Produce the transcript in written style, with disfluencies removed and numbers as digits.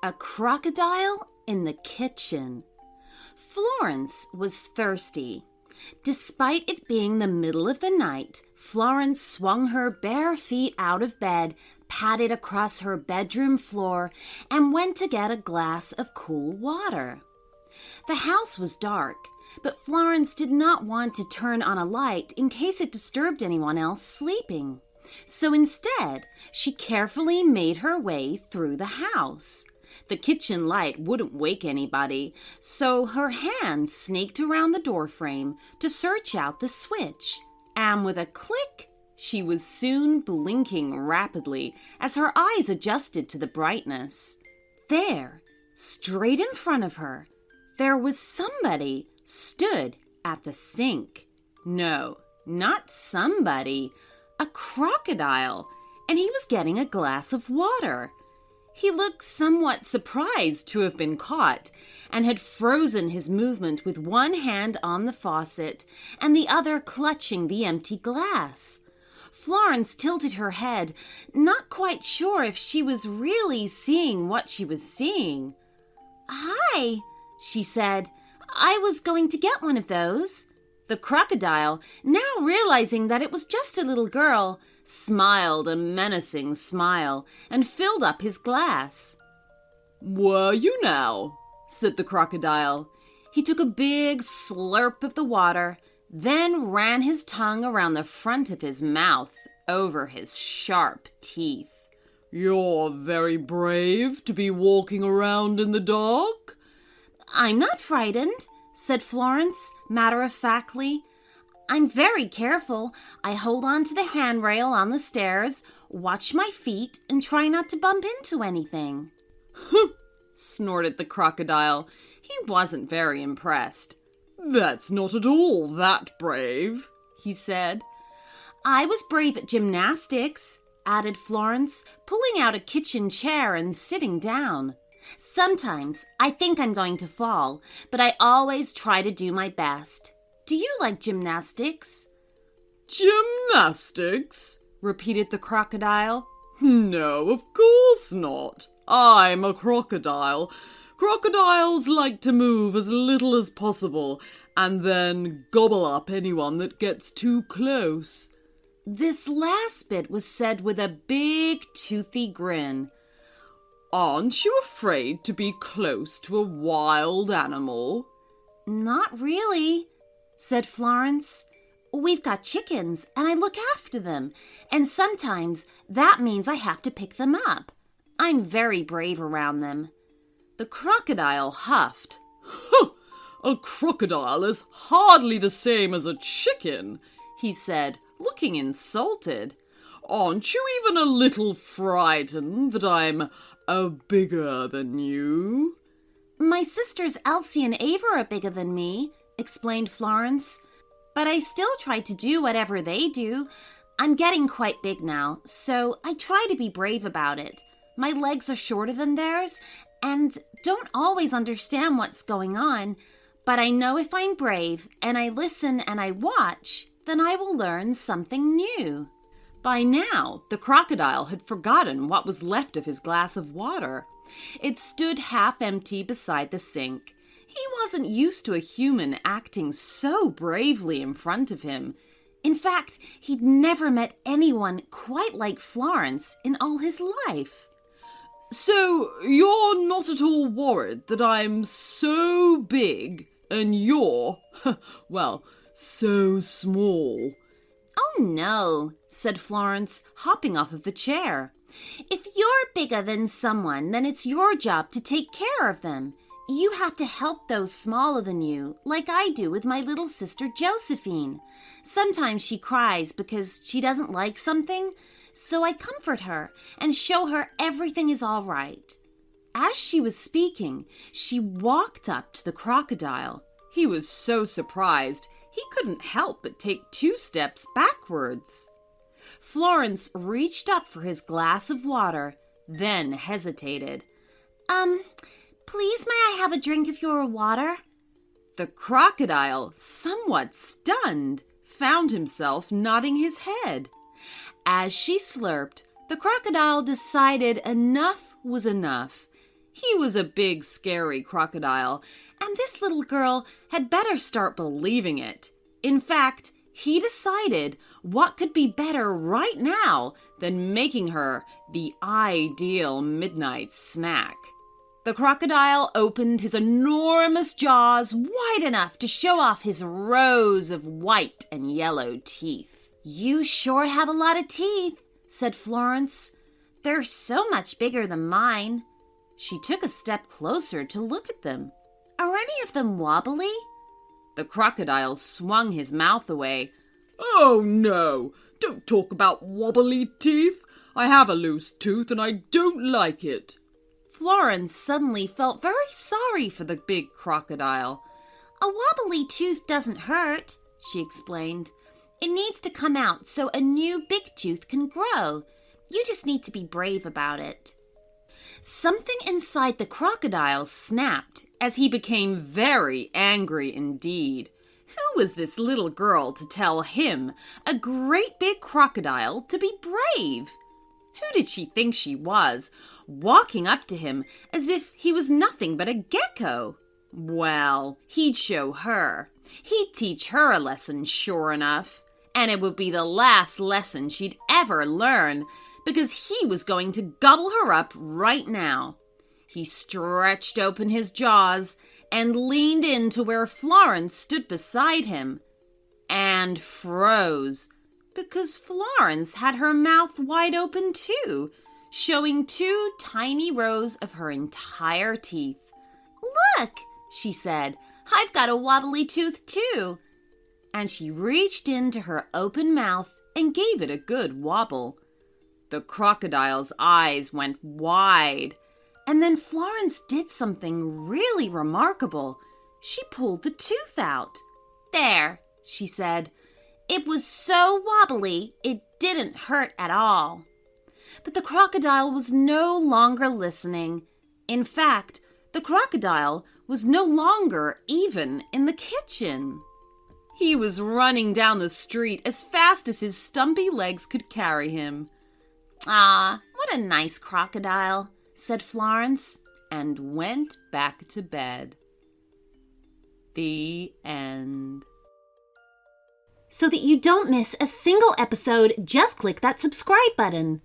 A crocodile in the kitchen. Florence was thirsty. Despite it being the middle of the night, Florence swung her bare feet out of bed, padded across her bedroom floor, and went to get a glass of cool water. The house was dark, but Florence did not want to turn on a light in case it disturbed anyone else sleeping. So instead, she carefully made her way through the house. The kitchen light wouldn't wake anybody, so her hand snaked around the doorframe to search out the switch. And with a click, she was soon blinking rapidly as her eyes adjusted to the brightness. There, straight in front of her, there was somebody stood at the sink. No, not somebody, a crocodile, and he was getting a glass of water. He looked somewhat surprised to have been caught and had frozen his movement with one hand on the faucet and the other clutching the empty glass. Florence tilted her head, not quite sure if she was really seeing what she was seeing. "Hi," she said. "I was going to get one of those." The crocodile, now realizing that it was just a little girl, smiled a menacing smile and filled up his glass. "Were you now?" said the crocodile. He took a big slurp of the water, then ran his tongue around the front of his mouth over his sharp teeth. "You're very brave to be walking around in the dark." "I'm not frightened," said Florence, matter-of-factly. "I'm very careful. I hold on to the handrail on the stairs, watch my feet, and try not to bump into anything." "Humph!" snorted the crocodile. He wasn't very impressed. "That's not at all that brave," he said. "I was brave at gymnastics," added Florence, pulling out a kitchen chair and sitting down. "Sometimes I think I'm going to fall, but I always try to do my best. Do you like gymnastics?" "Gymnastics?" repeated the crocodile. "No, of course not. I'm a crocodile. Crocodiles like to move as little as possible and then gobble up anyone that gets too close." This last bit was said with a big, toothy grin. "Aren't you afraid to be close to a wild animal?" "Not really," said Florence. "We've got chickens, and I look after them, and sometimes that means I have to pick them up. I'm very brave around them." The crocodile huffed. "Huh! A crocodile is hardly the same as a chicken," he said, looking insulted. "Aren't you even a little frightened that I'm bigger than you?" "My sisters Elsie and Ava are bigger than me," explained Florence. "But I still try to do whatever they do. I'm getting quite big now, so I try to be brave about it. My legs are shorter than theirs and don't always understand what's going on. But I know if I'm brave and I listen and I watch, then I will learn something new." By now, the crocodile had forgotten what was left of his glass of water. It stood half empty beside the sink. He wasn't used to a human acting so bravely in front of him. In fact, he'd never met anyone quite like Florence in all his life. "So you're not at all worried that I'm so big and you're, well, so small?" "Oh, no," said Florence, hopping off of the chair. "If you're bigger than someone, then it's your job to take care of them. You have to help those smaller than you, like I do with my little sister Josephine. Sometimes she cries because she doesn't like something, so I comfort her and show her everything is all right." As she was speaking, she walked up to the crocodile. He was so surprised, he couldn't help but take 2 steps backwards. Florence reached up for his glass of water, then hesitated. Please may I have a drink of your water?" The crocodile, somewhat stunned, found himself nodding his head. As she slurped, the crocodile decided enough was enough. He was a big, scary crocodile, and this little girl had better start believing it. In fact, he decided what could be better right now than making her the ideal midnight snack. The crocodile opened his enormous jaws wide enough to show off his rows of white and yellow teeth. "You sure have a lot of teeth," said Florence. "They're so much bigger than mine." She took a step closer to look at them. "Are any of them wobbly?" The crocodile swung his mouth away. "Oh, no! Don't talk about wobbly teeth. I have a loose tooth and I don't like it." Florence suddenly felt very sorry for the big crocodile. "A wobbly tooth doesn't hurt," she explained. "It needs to come out so a new big tooth can grow. You just need to be brave about it." Something inside the crocodile snapped as he became very angry indeed. Who was this little girl to tell him, a great big crocodile, to be brave? Who did she think she was, walking up to him as if he was nothing but a gecko? Well, he'd show her. He'd teach her a lesson, sure enough. And it would be the last lesson she'd ever learn, because he was going to gobble her up right now. He stretched open his jaws and leaned in to where Florence stood beside him, and froze, because Florence had her mouth wide open too, showing 2 tiny rows of her entire teeth. "Look," she said, "I've got a wobbly tooth too." And she reached into her open mouth and gave it a good wobble. The crocodile's eyes went wide, and then Florence did something really remarkable. She pulled the tooth out. "There," she said. "It was so wobbly, it didn't hurt at all." But the crocodile was no longer listening. In fact, the crocodile was no longer even in the kitchen. He was running down the street as fast as his stumpy legs could carry him. "Ah, what a nice crocodile," said Florence, and went back to bed. The end. So that you don't miss a single episode, just click that subscribe button.